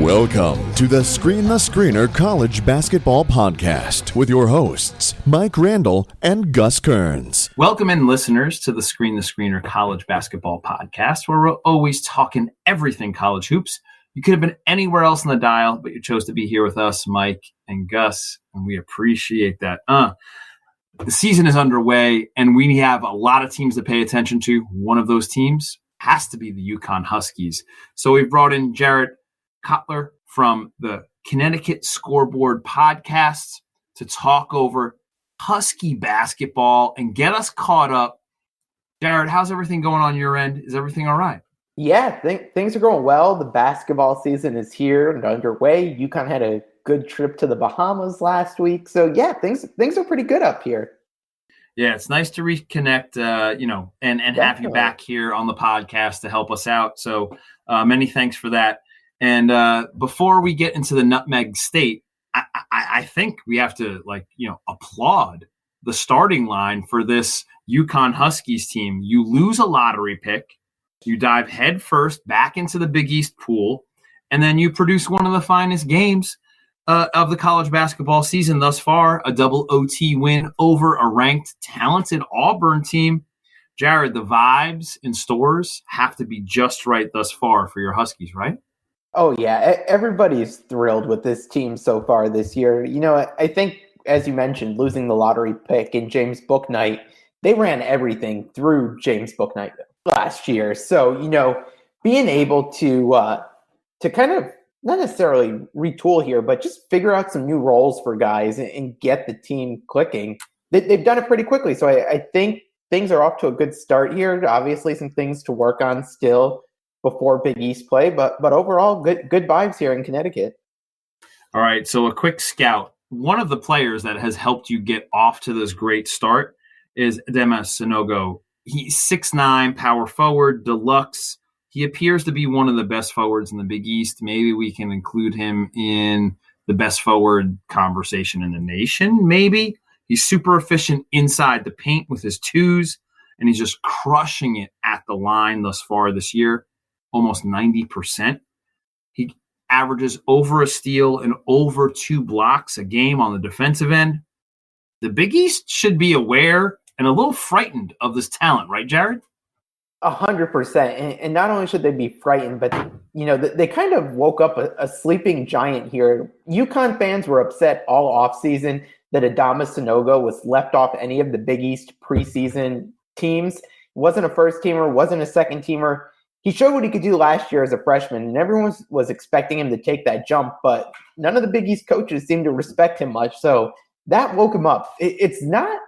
Welcome to the Screen the Screener College Basketball Podcast with your hosts, Mike Randall and Gus Kearns. Welcome in, listeners, to the Screen the Screener College Basketball Podcast, where we're always talking everything college hoops. You could have been anywhere else on the dial, but you chose to be here with us, Mike and Gus, and we appreciate that. The season is underway, and we have a lot of teams to pay attention to. One of those teams has to be the Yukon Huskies. So we've brought in Jared Kotler from the Connecticut Scoreboard podcast to talk over Husky basketball and get us caught up. Jared, how's everything going on your end? Is everything all right? Yeah, things are going well. The basketball season is here and underway. UConn had a good trip to the Bahamas last week. So, yeah, things are pretty good up here. Yeah, it's nice to reconnect, and have you back here on the podcast to help us out. So many thanks for that. And before we get into the Nutmeg State, I think we have to, applaud the starting line for this Yukon Huskies team. You lose a lottery pick, you dive headfirst back into the Big East pool, and then you produce one of the finest games of the college basketball season thus far, a double OT win over a ranked, talented Auburn team. Jared, the vibes in stores have to be just right thus far for your Huskies, right? Oh, yeah. Everybody's thrilled with this team so far this year. You know, I think, as you mentioned, losing the lottery pick in James Bouknight, they ran everything through James Bouknight last year. So, being able to kind of not necessarily retool here, but just figure out some new roles for guys and get the team clicking. They've done it pretty quickly. So I think things are off to a good start here. Obviously, some things to work on still before Big East play, but overall, good vibes here in Connecticut. All right, so a quick scout. One of the players that has helped you get off to this great start is Adama Sanogo. He's 6'9", power forward, deluxe. He appears to be one of the best forwards in the Big East. Maybe we can include him in the best forward conversation in the nation, maybe. He's super efficient inside the paint with his twos, and he's just crushing it at the line thus far this year. Almost 90%. He averages over a steal and over 2 blocks a game on the defensive end. The Big East should be aware and a little frightened of this talent, right, Jared? 100%. And not only should they be frightened, but, they kind of woke up a sleeping giant here. UConn fans were upset all offseason that Adama Sanogo was left off any of the Big East preseason teams. Wasn't a first teamer, wasn't a second teamer. He showed what he could do last year as a freshman, and everyone was expecting him to take that jump, but none of the Big East coaches seemed to respect him much, so that woke him up. It's not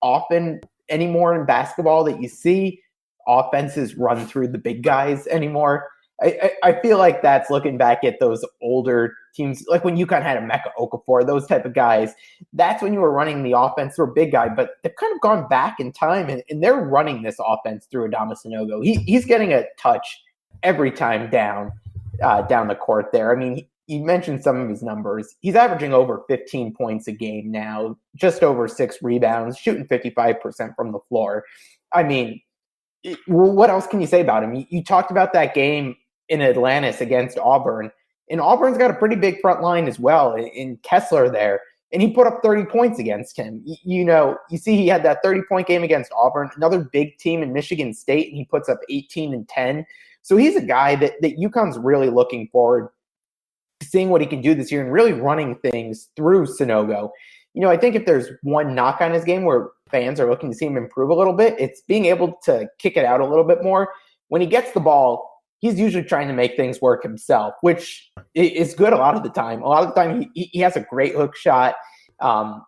often anymore in basketball that you see offenses run through the big guys anymore. I feel like that's looking back at those older teams, like when UConn had a Emeka Okafor, those type of guys. That's when you were running the offense through a big guy, but they've kind of gone back in time, and they're running this offense through Adama Sanogo. He's getting a touch every time down the court there. I mean, you mentioned some of his numbers. He's averaging over 15 points a game now, just over 6 rebounds, shooting 55% from the floor. I mean, what else can you say about him? You talked about that game in Atlantis against Auburn, and Auburn's got a pretty big front line as well in Kotler there, and he put up 30 points against him. You see he had that 30-point game against Auburn, another big team in Michigan State, and he puts up 18 and 10. So he's a guy that UConn's really looking forward to seeing what he can do this year and really running things through Sanogo. I think if there's one knock on his game where fans are looking to see him improve a little bit, it's being able to kick it out a little bit more. When he gets the ball, he's usually trying to make things work himself, which is good a lot of the time. A lot of the time, he has a great hook shot.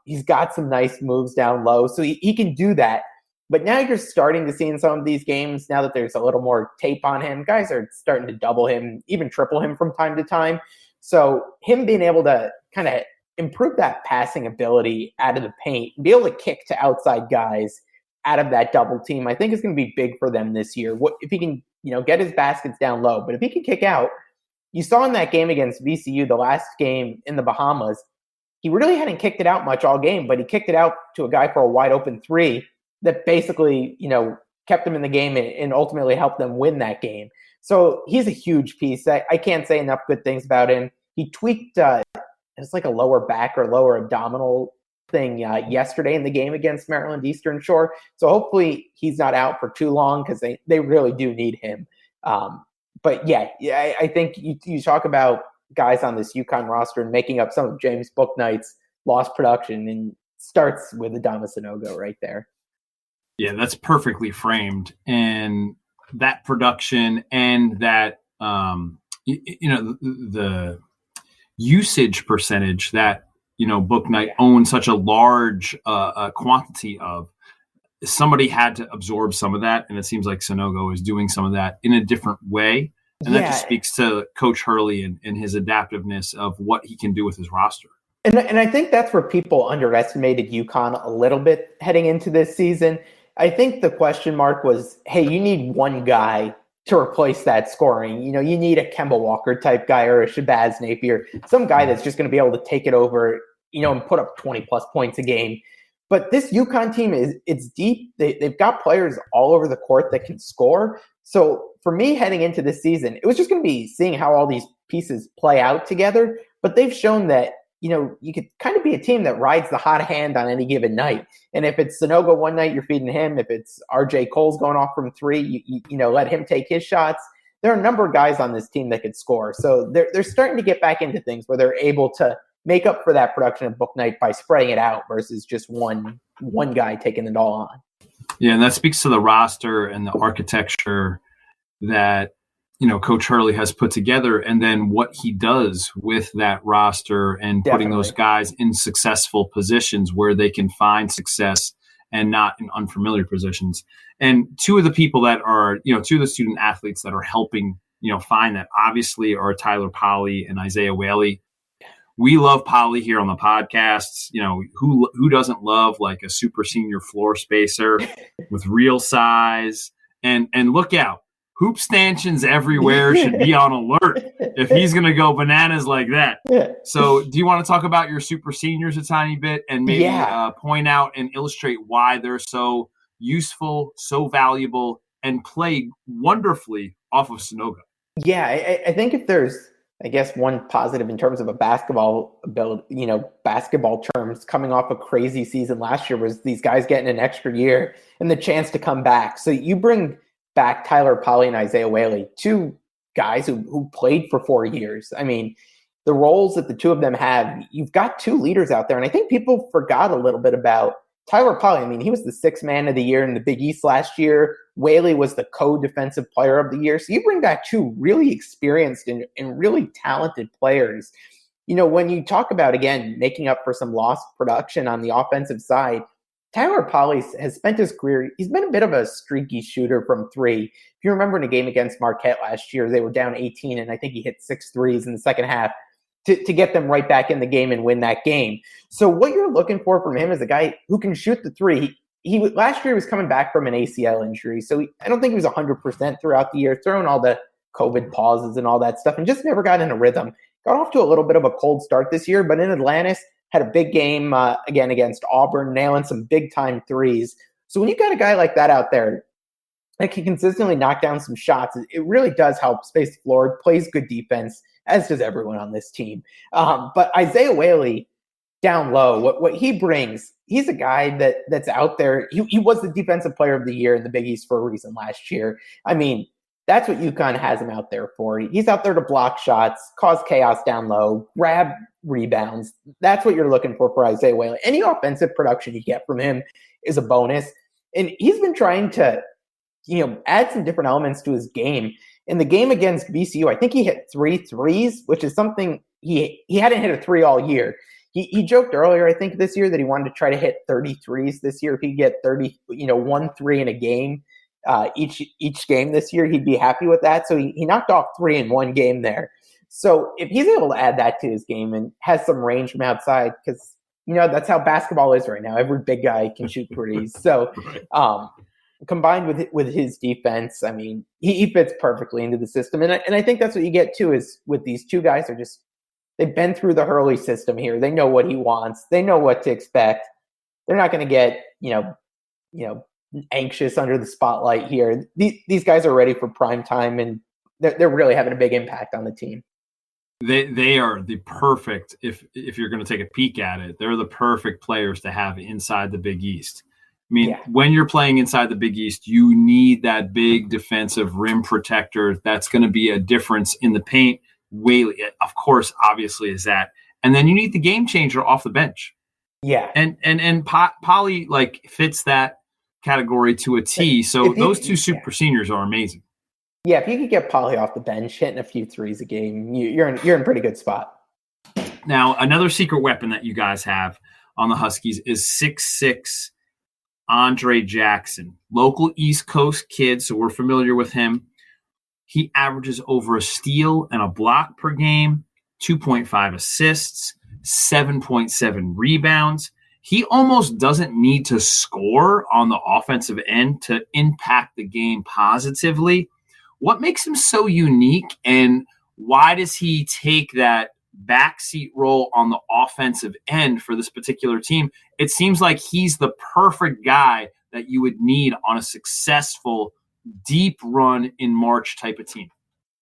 He's got some nice moves down low, so he can do that. But now you're starting to see in some of these games, now that there's a little more tape on him, guys are starting to double him, even triple him from time to time. So him being able to kind of improve that passing ability out of the paint, be able to kick to outside guys out of that double team, I think is going to be big for them this year. What if he can, get his baskets down low, but if he can kick out, you saw in that game against VCU, the last game in the Bahamas, he really hadn't kicked it out much all game, but he kicked it out to a guy for a wide open 3 that basically, kept them in the game and ultimately helped them win that game. So he's a huge piece. I can't say enough good things about him. He tweaked it's like a lower back or lower abdominal thing yesterday in the game against Maryland Eastern Shore. So hopefully he's not out for too long because they really do need him. But yeah, I think you talk about guys on this UConn roster and making up some of James Bouknight's lost production, and starts with Adama Sanogo right there. Yeah, that's perfectly framed. And that production and that, the usage percentage that, Bouknight owns such a large quantity of, somebody had to absorb some of that. And it seems like Sanogo is doing some of that in a different way. And that just speaks to Coach Hurley and his adaptiveness of what he can do with his roster. And I think that's where people underestimated UConn a little bit heading into this season. I think the question mark was, hey, you need one guy to replace that scoring. You need a Kemba Walker type guy or a Shabazz Napier, some guy that's just going to be able to take it over, and put up 20 plus points a game. But this UConn team it's deep. They've got players all over the court that can score. So for me heading into this season, it was just going to be seeing how all these pieces play out together. But they've shown that, you could kind of be a team that rides the hot hand on any given night. And if it's Sanogo one night, you're feeding him. If it's RJ Cole's going off from three, you let him take his shots. There are a number of guys on this team that could score. So they're starting to get back into things where they're able to make up for that production of Bouknight by spreading it out versus just one guy taking it all on. Yeah, and that speaks to the roster and the architecture that, Coach Hurley has put together, and then what he does with that roster and putting those guys in successful positions where they can find success and not in unfamiliar positions. And two of the people that are, two of the student athletes that are helping, find that obviously are Tyler Polley and Isaiah Whaley. We love Polley here on the podcasts. Who doesn't love like a super senior floor spacer with real size? And look out, hoop stanchions everywhere should be on alert if he's going to go bananas like that. So do you want to talk about your super seniors a tiny bit and maybe point out and illustrate why they're so useful, so valuable, and play wonderfully off of Sanogo? Yeah, I think if there's, one positive in terms of a basketball ability, basketball terms, coming off a crazy season last year was these guys getting an extra year and the chance to come back. So you bring back Tyler Polley and Isaiah Whaley, two guys who played for 4 years. I mean, the roles that the two of them have, you've got two leaders out there. And I think people forgot a little bit about Tyler Polley. I mean, he was the sixth man of the year in the Big East last year. Whaley was the co-defensive player of the year. So you bring back two really experienced and really talented players. When you talk about, again, making up for some lost production on the offensive side, Tyler Polley has spent his career, he's been a bit of a streaky shooter from three. If you remember in a game against Marquette last year, they were down 18, and I think he hit 6 threes in the second half to get them right back in the game and win that game. So what you're looking for from him is a guy who can shoot the three. He last year was coming back from an ACL injury, so I don't think he was 100% throughout the year, throwing all the COVID pauses and all that stuff, and just never got in a rhythm. Got off to a little bit of a cold start this year, but in Atlantis, had a big game again against Auburn, nailing some big-time threes. So when you got a guy like that out there that can consistently knock down some shots, it really does help space the floor, plays good defense, as does everyone on this team. But Isaiah Whaley, down low, what he brings, he's a guy that's out there. He was the defensive player of the year in the Big East for a reason last year. I mean, that's what UConn has him out there for. He's out there to block shots, cause chaos down low, grab rebounds. That's what you're looking for Isaiah Whaley. Any offensive production you get from him is a bonus. And he's been trying to, add some different elements to his game. In the game against VCU, I think he hit 3 threes, which is something he hadn't hit a three all year. He joked earlier, I think this year, that he wanted to try to hit 30 threes this year. If he could get 1 3 in a game, each game this year, he'd be happy with that. So he knocked off 3 in one game there. So if he's able to add that to his game and has some range from outside, because that's how basketball is right now. Every big guy can shoot threes. So combined with his defense, I mean, he fits perfectly into the system. And I think that's what you get too, is with these two guys, they've been through the Hurley system here. They know what he wants. They know what to expect. They're not going to get anxious under the spotlight here. These guys are ready for prime time, and they're really having a big impact on the team. They are the perfect, if you're going to take a peek at it, they're the perfect players to have inside the Big East. I mean, when you're playing inside the Big East, you need that big defensive rim protector. That's going to be a difference in the paint. Whaley, of course, obviously is that. And then you need the game changer off the bench. Yeah. And Polly like fits that category to a T. So those two super seniors are amazing. Yeah, if you could get Polly off the bench, hitting a few threes a game, you're in a pretty good spot. Now, another secret weapon that you guys have on the Huskies is 6'6" Andre Jackson, local East Coast kid, so we're familiar with him. He averages over a steal and a block per game, 2.5 assists, 7.7 rebounds. He almost doesn't need to score on the offensive end to impact the game positively. What makes him so unique, and why does he take that backseat role on the offensive end for this particular team? It seems like he's the perfect guy that you would need on a successful deep run in March type of team.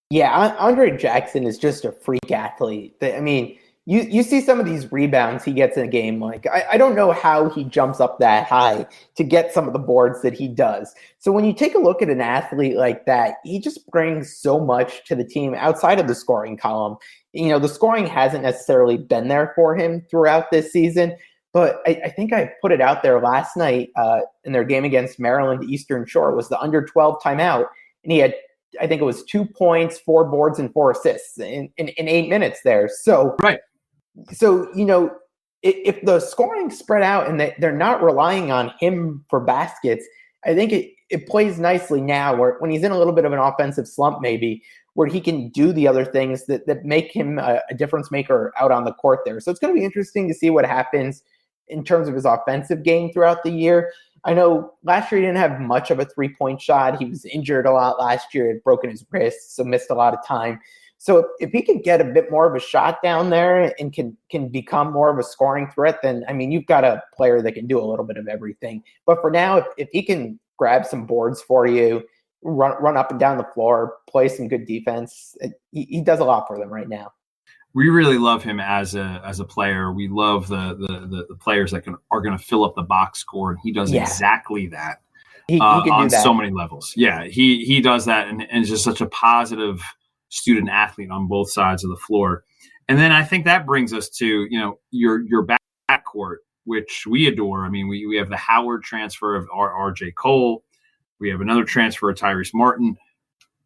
Yeah, Andre Jackson is just a freak athlete. I mean, you see some of these rebounds he gets in a game. Like, I don't know how he jumps up that high to get some of the boards that he does. So when you take a look at an athlete like that, he just brings so much to the team outside of the scoring column. You know, the scoring hasn't necessarily been there for him throughout this season, but I think I put it out there last night in their game against Maryland Eastern Shore. It was the under 12 timeout, and he had, I think it was 2 points, 4 boards, and 4 assists in 8 minutes there. So, right. So, you know, if the scoring spread out and they're not relying on him for baskets, I think it plays nicely now when he's in a little bit of an offensive slump, maybe, where he can do the other things that make him a difference maker out on the court there. So it's going to be interesting to see what happens in terms of his offensive game throughout the year. I know last year he didn't have much of a three-point shot. He was injured a lot last year, had broken his wrist, so missed a lot of time. So if he can get a bit more of a shot down there and can become more of a scoring threat, then, I mean, you've got a player that can do a little bit of everything. But for now, if he can grab some boards for you, run up and down the floor, play some good defense, he does a lot for them right now. We really love him as a player. We love the players that are going to fill up the box score, and he does exactly that. He can do on that. So many levels. Yeah, he does that, and is just such a positive student athlete on both sides of the floor. And then I think that brings us to, you know, your backcourt, which we adore. I mean, we have the Howard transfer of RJ Cole. We have another transfer of Tyreese Martin.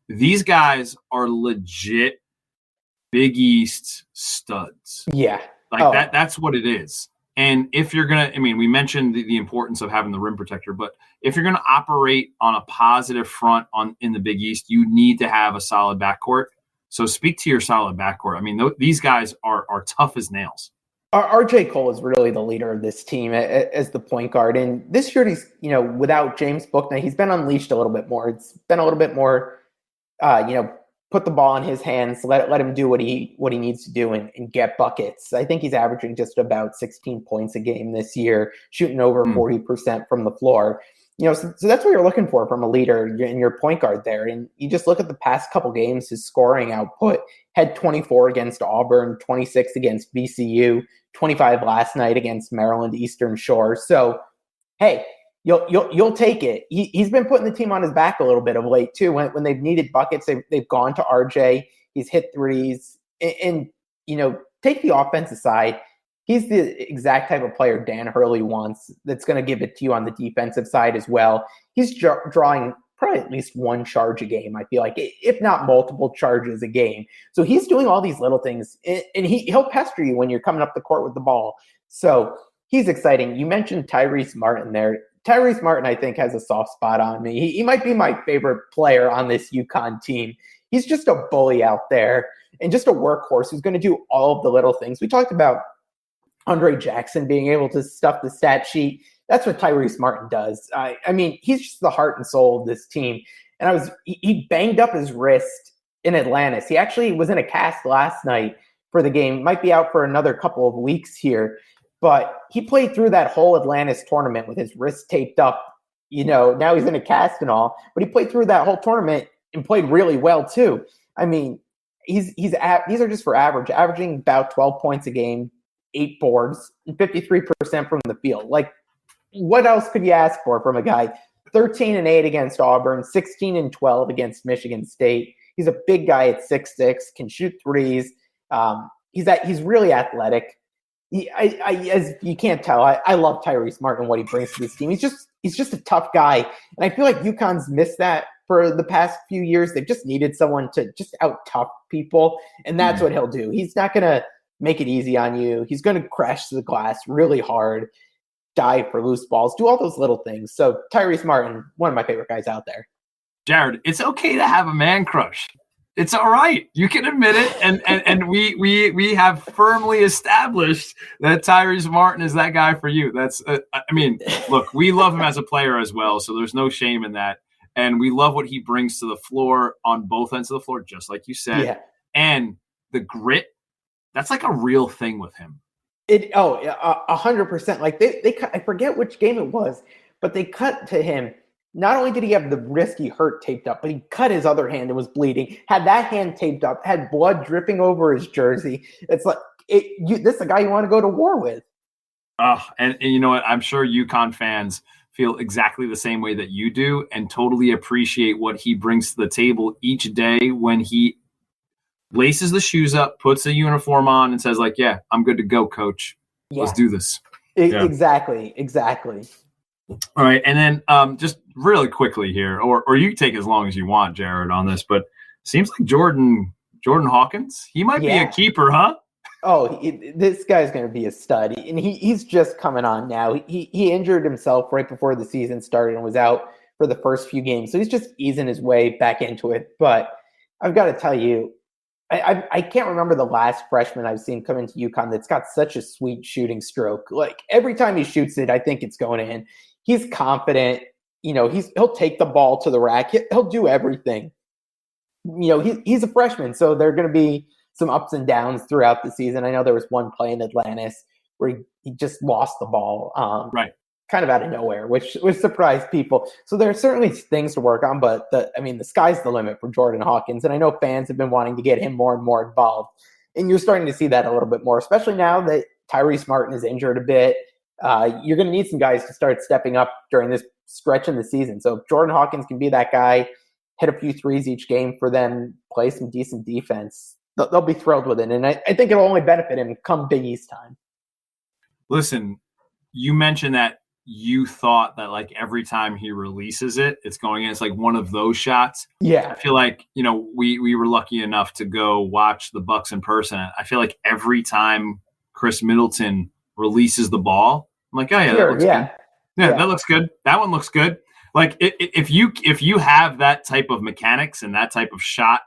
These guys are legit Big East studs. Yeah. Like that's what it is. And if you're going to, I mean, we mentioned the importance of having the rim protector, but if you're going to operate on a positive front in the Big East, you need to have a solid backcourt. So speak to your solid backcourt. I mean, these guys are tough as nails. RJ Cole is really the leader of this team as the point guard. And this year, he's, you know, without James Bouknight, he's been unleashed a little bit more. It's been a little bit more, put the ball in his hands, let him do what he needs to do and get buckets. I think he's averaging just about 16 points a game this year, shooting over 40% from the floor. You know, so that's what you're looking for from a leader in your point guard there. And you just look at the past couple games, his scoring output had 24 against Auburn, 26 against VCU, 25 last night against Maryland Eastern Shore. So, hey, you'll take it. He's been putting the team on his back a little bit of late too. When they've needed buckets, they've gone to RJ. He's hit threes, and you know, take the offensive side. He's the exact type of player Dan Hurley wants. That's going to give it to you on the defensive side as well. He's drawing probably at least one charge a game, I feel like, if not multiple charges a game. So he's doing all these little things, and he'll pester you when you're coming up the court with the ball. So he's exciting. You mentioned Tyreese Martin there. Tyreese Martin, I think, has a soft spot on me. He might be my favorite player on this UConn team. He's just a bully out there and just a workhorse who's going to do all of the little things. We talked about Andre Jackson being able to stuff the stat sheet. That's what Tyreese Martin does. I mean, he's just the heart and soul of this team. And he banged up his wrist in Atlantis. He actually was in a cast last night for the game. Might be out for another couple of weeks here. But he played through that whole Atlantis tournament with his wrist taped up. You know, now he's in a cast and all. But he played through that whole tournament and played really well too. I mean, these are just for averaging about 12 points a game, 8 boards, and 53% from the field. Like, what else could you ask for from a guy? 13-8 against Auburn, 16-12 against Michigan State. He's a big guy at 6'6", can shoot threes. He's really athletic. As you can't tell, I love Tyreese Martin and what he brings to this team. He's just a tough guy, and I feel like UConn's missed that for the past few years. They've just needed someone to just out tough people, and that's what he'll do. He's not gonna make it easy on you. He's gonna crash the glass really hard, dive for loose balls, do all those little things. So Tyreese Martin, one of my favorite guys out there. Jared, it's okay to have a man crush. It's all right. You can admit it, and we have firmly established that Tyreese Martin is that guy for you. That's I mean, look, we love him as a player as well, so there's no shame in that. And we love what he brings to the floor on both ends of the floor, just like you said. Yeah. And the grit, that's like a real thing with him. 100%. Like they cut, I forget which game it was, but they cut to him. Not only did he have the wrist he hurt taped up, but he cut his other hand and was bleeding, had that hand taped up, had blood dripping over his jersey. It's like, this is a guy you want to go to war with. And you know what? I'm sure UConn fans feel exactly the same way that you do and totally appreciate what he brings to the table each day when he laces the shoes up, puts a uniform on, and says, like, yeah, I'm good to go, coach. Yeah. Let's do this. Exactly. All right, and then just really quickly here, or you can take as long as you want, Jared, on this, but seems like Jordan Hawkins, he might be a keeper, huh? This guy's going to be a stud, and he's just coming on now. He injured himself right before the season started and was out for the first few games, so he's just easing his way back into it. But I've got to tell you, I can't remember the last freshman I've seen come into UConn that's got such a sweet shooting stroke. Like, every time he shoots it, I think it's going in. He's confident. You know, he'll take the ball to the rack. He'll do everything. You know, he's a freshman, so there are going to be some ups and downs throughout the season. I know there was one play in Atlantis where he just lost the ball, kind of out of nowhere, which surprised people. So there are certainly things to work on, but the sky's the limit for Jordan Hawkins, and I know fans have been wanting to get him more and more involved, and you're starting to see that a little bit more, especially now that Tyreese Martin is injured a bit. You're going to need some guys to start stepping up during this stretch in the season. So if Jordan Hawkins can be that guy, hit a few threes each game for them, play some decent defense, they'll be thrilled with it. And I think it'll only benefit him come Big East time. Listen, you mentioned that you thought that like every time he releases it, it's going in. It's like one of those shots. Yeah. I feel like, you know, we were lucky enough to go watch the Bucks in person. I feel like every time Chris Middleton releases the ball, I'm like, oh yeah, that looks good. Yeah, that looks good. That one looks good. Like if you have that type of mechanics and that type of shot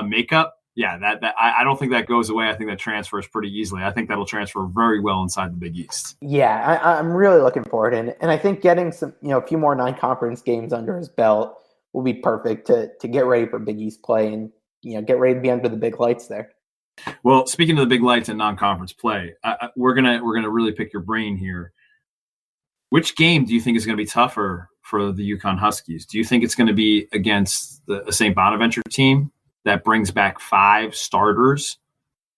makeup, that I don't think that goes away. I think that transfers pretty easily. I think that'll transfer very well inside the Big East. Yeah, I'm really looking forward to it. And I think getting some, a few more non-conference games under his belt will be perfect to get ready for Big East play and get ready to be under the big lights there. Well, speaking of the big lights and non-conference play, we're gonna really pick your brain here. Which game do you think is going to be tougher for the UConn Huskies? Do you think it's going to be against a St. Bonaventure team that brings back 5 starters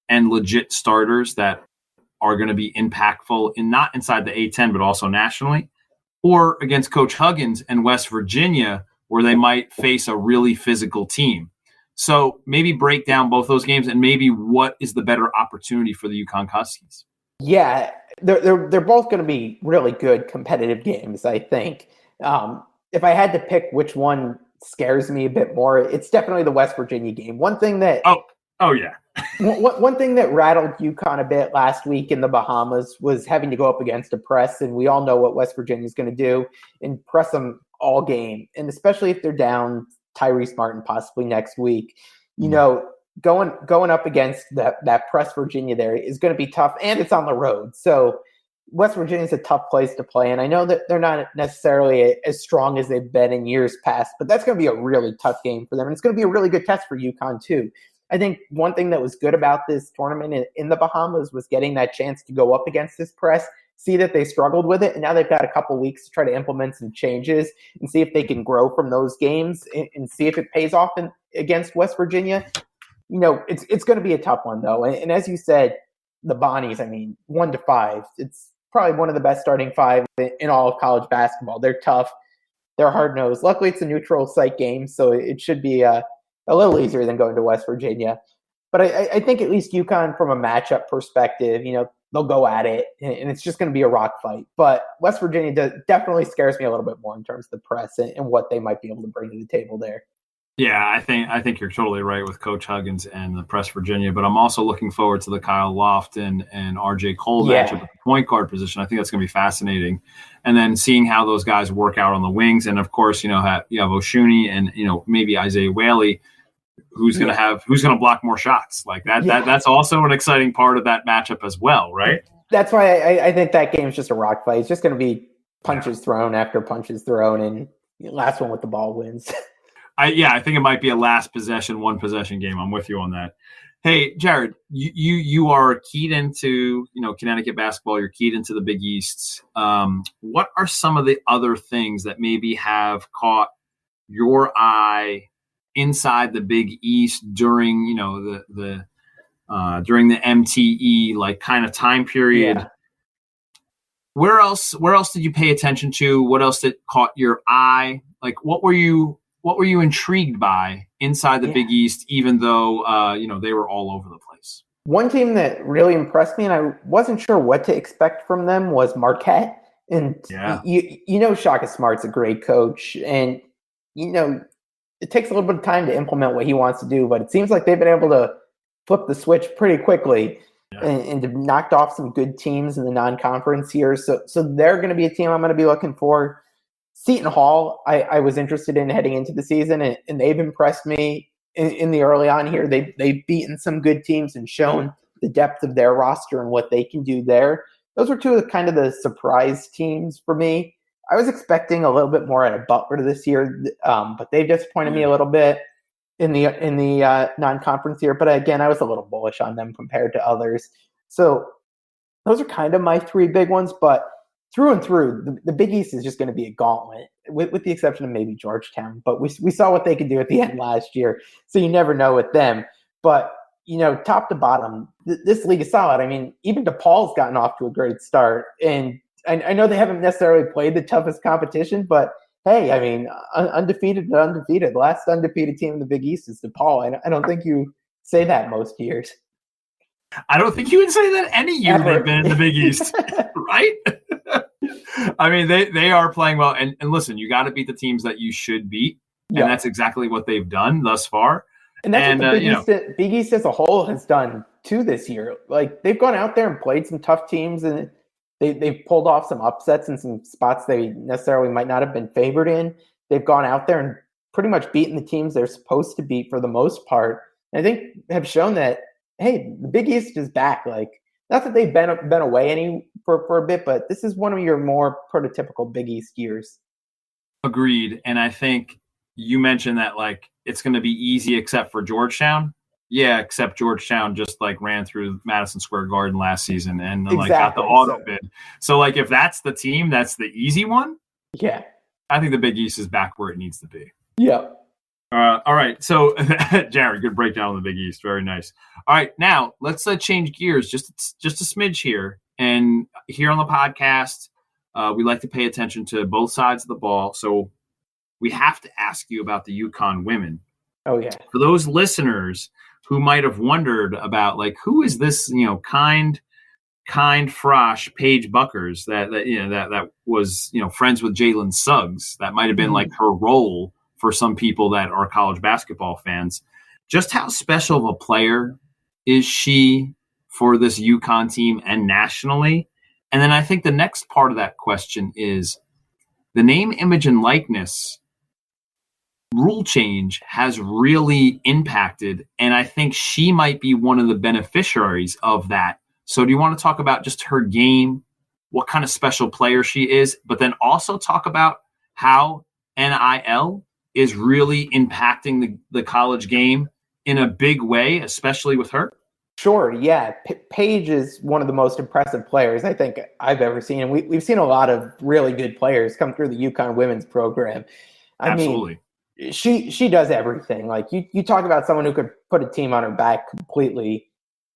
and legit starters that are going to be impactful not inside the A-10 but also nationally, or against Coach Huggins and West Virginia where they might face a really physical team? So maybe break down both those games and maybe what is the better opportunity for the UConn Huskies? Yeah, they're both going to be really good competitive games, I think. If I had to pick which one scares me a bit more, it's definitely the West Virginia game. One thing that one thing that rattled UConn a bit last week in the Bahamas was having to go up against a press, and we all know what West Virginia is going to do and press them all game, and especially if they're down Tyreese Martin possibly next week. Going up against that press Virginia there is going to be tough, and it's on the road. So West Virginia is a tough place to play, and I know that they're not necessarily as strong as they've been in years past, but that's going to be a really tough game for them, and it's going to be a really good test for UConn too. I think one thing that was good about this tournament in the Bahamas was getting that chance to go up against this press, see that they struggled with it, and now they've got a couple weeks to try to implement some changes and see if they can grow from those games and see if it pays off against West Virginia. It's going to be a tough one, though. And as you said, the Bonnies, 1-5. It's probably one of the best starting five in all of college basketball. They're tough. They're hard-nosed. Luckily, it's a neutral site game, so it should be a little easier than going to West Virginia. But I think at least UConn, from a matchup perspective, they'll go at it, and it's just going to be a rock fight. But West Virginia definitely scares me a little bit more in terms of the press and what they might be able to bring to the table there. Yeah, I think you're totally right with Coach Huggins and the Press Virginia, but I'm also looking forward to the Kyle Lofton and RJ Cole matchup at the point guard position. I think that's going to be fascinating. And then seeing how those guys work out on the wings. And of course, you have Oshuni and, maybe Isaiah Whaley, who's going to block more shots like that. Yeah. That's also an exciting part of that matchup as well, right? That's why I think that game is just a rock fight. It's just going to be punches thrown after punches thrown, and the last one with the ball wins. I think it might be a last possession, one possession game. I'm with you on that. Hey, Jared, you are keyed into Connecticut basketball. You're keyed into the Big East. What are some of the other things that maybe have caught your eye inside the Big East during during the MTE like kind of time period? Yeah. Where else did you pay attention to? What else that caught your eye? Like what were you intrigued by inside the Big East, even though, they were all over the place? One team that really impressed me, and I wasn't sure what to expect from them, was Marquette. And, Shaka Smart's a great coach. And, it takes a little bit of time to implement what he wants to do, but it seems like they've been able to flip the switch pretty quickly and have knocked off some good teams in the non-conference here. So they're going to be a team I'm going to be looking for. Seton Hall, I was interested in heading into the season, and they've impressed me in the early on here. They've beaten some good teams and shown the depth of their roster and what they can do there. Those were two of the surprise teams for me. I was expecting a little bit more out of Butler this year, but they've disappointed me a little bit in the non-conference year. But again, I was a little bullish on them compared to others. So those are kind of my three big ones, but through and through, the Big East is just going to be a gauntlet, with the exception of maybe Georgetown. But we saw what they could do at the end last year, so you never know with them. But, top to bottom, this league is solid. Even DePaul's gotten off to a great start. And I know they haven't necessarily played the toughest competition, but, hey, undefeated to undefeated. The last undefeated team in the Big East is DePaul. I don't think you say that most years. I don't think you would say that any year they've been in the Big East, right? They are playing well. And listen, you got to beat the teams that you should beat. And that's exactly what they've done thus far. And that's what the Big East as a whole has done too this year. Like, they've gone out there and played some tough teams, and they've pulled off some upsets in some spots they necessarily might not have been favored in. They've gone out there and pretty much beaten the teams they're supposed to beat for the most part. And I think have shown that, hey, the Big East is back. Like, not that they've been away for a bit, but this is one of your more prototypical Big East years. Agreed. And I think you mentioned that, like, it's going to be easy except for Georgetown. Yeah, except Georgetown just ran through Madison Square Garden last season and got the auto bid. So if that's the team, that's the easy one. Yeah, I think the Big East is back where it needs to be. Yeah. All right. So, Jared, good breakdown on the Big East. Very nice. All right. Now, let's change gears just a smidge here. And here on the podcast, we like to pay attention to both sides of the ball. So we have to ask you about the Yukon Women. Oh, yeah. For those listeners who might have wondered about, who is this, kind Frosh Paige Buckers that was, friends with Jalen Suggs. That might have been her role for some people that are college basketball fans. Just how special of a player is she for this UConn team and nationally? And then I think the next part of that question is the name, image, and likeness rule change has really impacted, and I think she might be one of the beneficiaries of that. So do you want to talk about just her game, what kind of special player she is, but then also talk about how NIL is really impacting the college game in a big way, especially with her? Sure, yeah. Paige is one of the most impressive players I think I've ever seen. And we've seen a lot of really good players come through the UConn women's program. Absolutely. she does everything. Like you talk about someone who could put a team on her back completely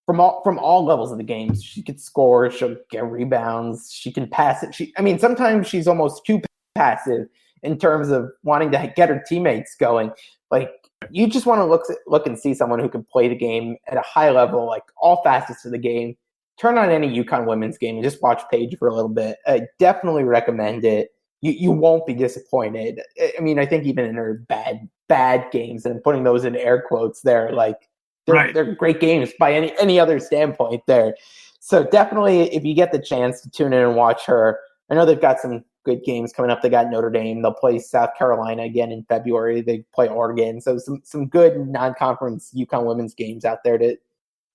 from all levels of the game. She could score, she'll get rebounds, she can pass it. Sometimes she's almost too passive in terms of wanting to get her teammates going. Like you just want to look and see someone who can play the game at a high level, like all facets of the game. Turn on any Yukon women's game and just watch Paige for a little bit. I definitely recommend it. You won't be disappointed. I think even in her bad games, and putting those in air quotes there, like they're great games by any other standpoint there. So definitely, if you get the chance to tune in and watch her, I know they've got some good games coming up. They got Notre Dame. They'll play South Carolina again in February. They play Oregon. So some good non-conference Yukon women's games out there to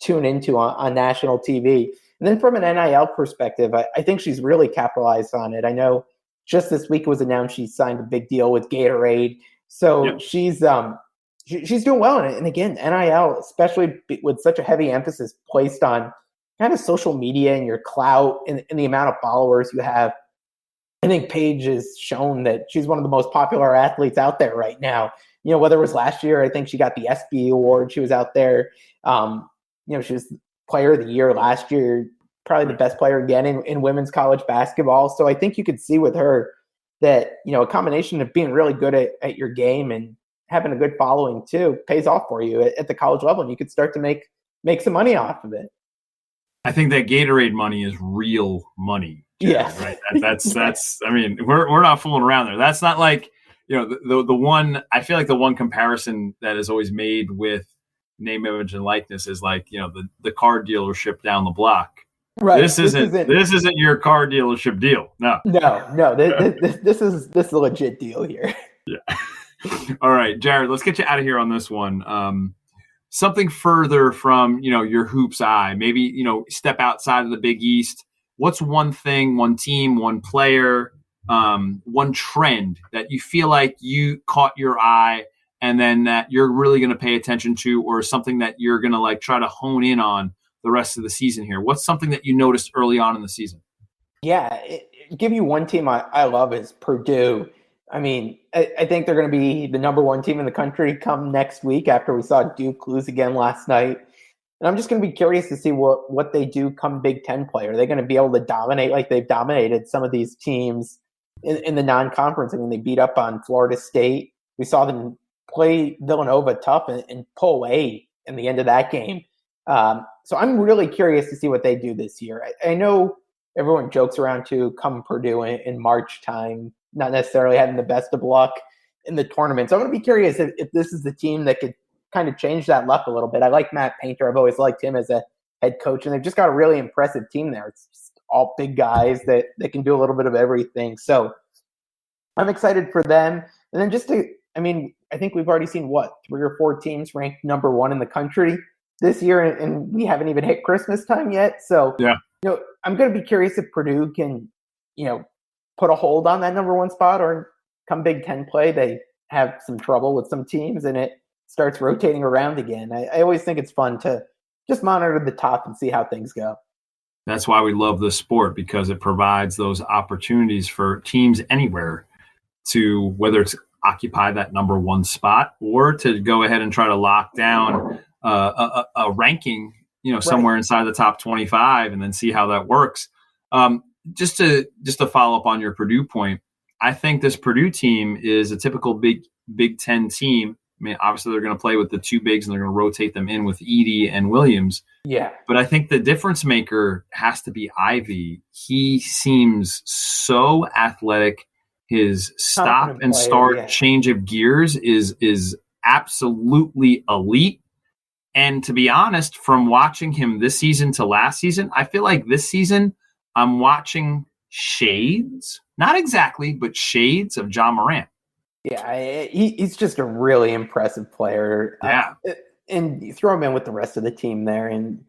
tune into on national TV. And then from an NIL perspective, I think she's really capitalized on it. I know just this week it was announced she signed a big deal with Gatorade. So she's doing well in it. And again, NIL, especially with such a heavy emphasis placed on kind of social media and your clout and the amount of followers you have, I think Paige has shown that she's one of the most popular athletes out there right now. Whether it was last year, I think she got the SB award. She was out there. She was player of the year last year, probably the best player again in women's college basketball. So I think you could see with her that, a combination of being really good at your game and having a good following too pays off for you at the college level, and you could start to make some money off of it. I think that Gatorade money is real money. Yeah. Right. That's we're not fooling around there. That's not like, the one, I feel like the one comparison that is always made with name, image, and likeness is like, the car dealership down the block. Right. This isn't your car dealership deal. No. This is a legit deal here. Yeah. All right, Jared, let's get you out of here on this one. Something further from, your hoop's eye, maybe, step outside of the Big East. What's one thing, one team, one player, one trend that you feel like you caught your eye and then that you're really going to pay attention to, or something that you're going to like try to hone in on the rest of the season here? What's something that you noticed early on in the season? Yeah, give you one team I love is Purdue. I think they're going to be the number one team in the country come next week after we saw Duke lose again last night. And I'm just going to be curious to see what they do come Big Ten play. Are they going to be able to dominate like they've dominated some of these teams in the non-conference? They beat up on Florida State. We saw them play Villanova tough and pull away in the end of that game. So I'm really curious to see what they do this year. I know everyone jokes around to come Purdue in March time, not necessarily having the best of luck in the tournament. So I'm going to be curious if this is the team that could kind of change that luck a little bit. I like Matt Painter. I've always liked him as a head coach, and they've just got a really impressive team there. It's just all big guys that can do a little bit of everything. So I'm excited for them. And then I think we've already seen 3 or 4 teams ranked number 1 in the country this year, and we haven't even hit Christmas time yet. So, I'm going to be curious if Purdue can, put a hold on that number 1 spot, or come Big Ten play, they have some trouble with some teams and it starts rotating around again. I always think it's fun to just monitor the top and see how things go. That's why we love this sport, because it provides those opportunities for teams anywhere to, whether it's occupy that number 1 spot or to go ahead and try to lock down a ranking, somewhere inside the top 25 and then see how that works. Just to follow up on your Purdue point, I think this Purdue team is a typical Big Ten team. Obviously they're going to play with the 2 bigs and they're going to rotate them in with Edey and Williams. Yeah. But I think the difference maker has to be Ivy. He seems so athletic. His stop and start change of gears is absolutely elite. And to be honest, from watching him this season to last season, I feel like this season I'm watching shades, not exactly, but shades of John Morant. Yeah, he's just a really impressive player. Yeah. And you throw him in with the rest of the team there, and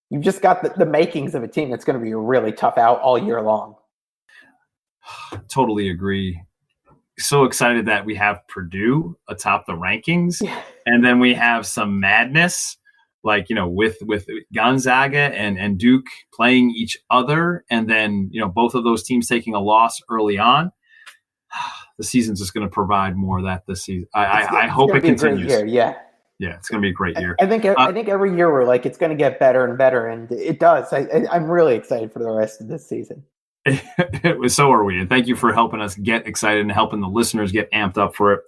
you've just got the makings of a team that's going to be a really tough out all year long. Totally agree. So excited that we have Purdue atop the rankings, and then we have some madness, like, with Gonzaga and Duke playing each other, and then, both of those teams taking a loss early on. the season's just going to provide more of that this season. I hope it continues. Yeah, it's going to be a great year. I think every year we're like, it's going to get better and better, and it does. I'm really excited for the rest of this season. So are we. And thank you for helping us get excited and helping the listeners get amped up for it.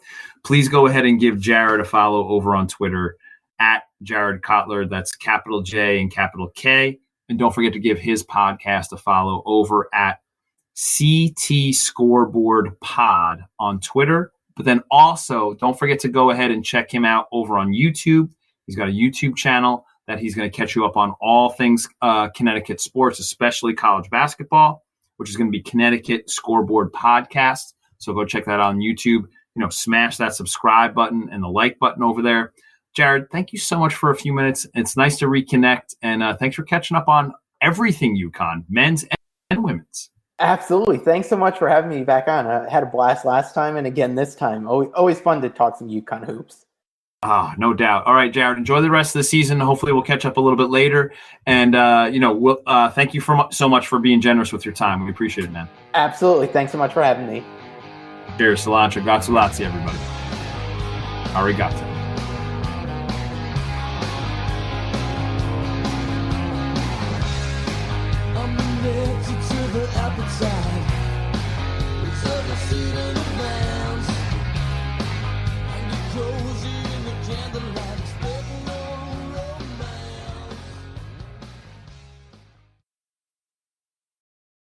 Please go ahead and give Jared a follow over on Twitter at Jared Kotler. That's capital J and capital K. And don't forget to give his podcast a follow over at CT Scoreboard Pod on Twitter. But then also, don't forget to go ahead and check him out over on YouTube. He's got a YouTube channel that he's going to catch you up on all things Connecticut sports, especially college basketball, which is going to be Connecticut Scoreboard Podcast. So go check that out on YouTube. Smash that subscribe button and the like button over there. Jared, thank you so much for a few minutes. It's nice to reconnect, and thanks for catching up on everything UConn, men's and women's. Absolutely. Thanks so much for having me back on. I had a blast last time and again this time. Always fun to talk some UConn hoops. No doubt. All right, Jared, enjoy the rest of the season. Hopefully we'll catch up a little bit later. And, we'll thank you so much for being generous with your time. We appreciate it, man. Absolutely. Thanks so much for having me. Cheers, cilantro. Grazie, everybody. Arigato. I'm addicted to the appetite.